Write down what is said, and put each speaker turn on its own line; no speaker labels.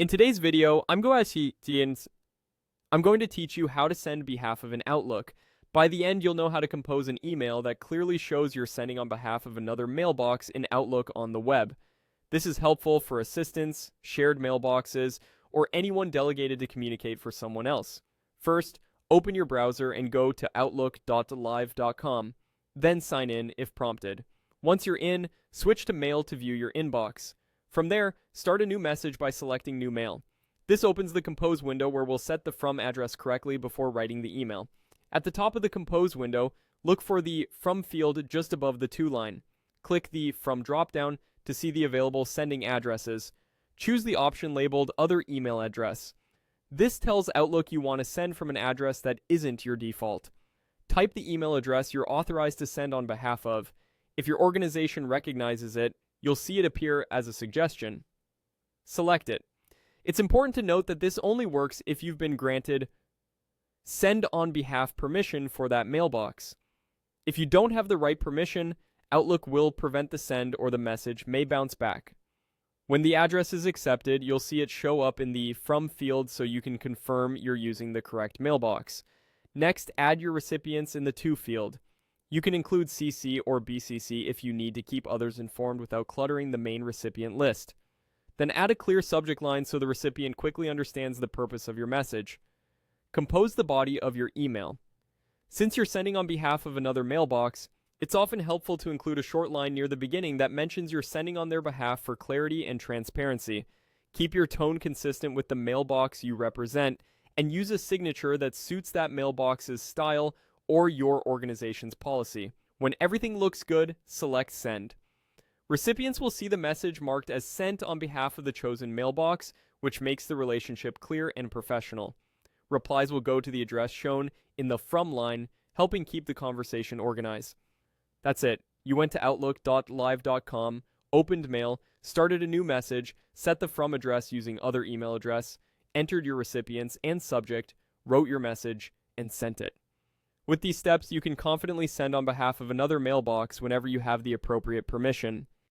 In today's video, I'm going to teach you how to send behalf of an Outlook. By the end, you'll know how to compose an email that clearly shows you're sending on behalf of another mailbox in Outlook on the web. This is helpful for assistants, shared mailboxes, or anyone delegated to communicate for someone else. First, open your browser and go to outlook.live.com. Then sign in if prompted. Once you're in, switch to Mail to view your inbox. From there, start a new message by selecting New Mail. This opens the Compose window where we'll set the From address correctly before writing the email. At the top of the Compose window, look for the From field just above the To line. Click the From dropdown to see the available sending addresses. Choose the option labeled Other Email Address. This tells Outlook you want to send from an address that isn't your default. Type the email address you're authorized to send on behalf of. If your organization recognizes it, you'll see it appear as a suggestion. Select it. It's important to note that this only works if you've been granted Send on Behalf permission for that mailbox. If you don't have the right permission, Outlook will prevent the send or the message may bounce back. When the address is accepted, you'll see it show up in the From field so you can confirm you're using the correct mailbox. Next, add your recipients in the To field. You can include CC or BCC if you need to keep others informed without cluttering the main recipient list. Then add a clear subject line so the recipient quickly understands the purpose of your message. Compose the body of your email. Since you're sending on behalf of another mailbox, it's often helpful to include a short line near the beginning that mentions you're sending on their behalf for clarity and transparency. Keep your tone consistent with the mailbox you represent, and use a signature that suits that mailbox's style or your organization's policy. When everything looks good, select Send. Recipients will see the message marked as sent on behalf of the chosen mailbox, which makes the relationship clear and professional. Replies will go to the address shown in the From line, helping keep the conversation organized. That's it. You went to outlook.live.com, opened Mail, started a new message, set the From address using Other Email Address, entered your recipients and subject, wrote your message, and sent it. With these steps, you can confidently send on behalf of another mailbox whenever you have the appropriate permission.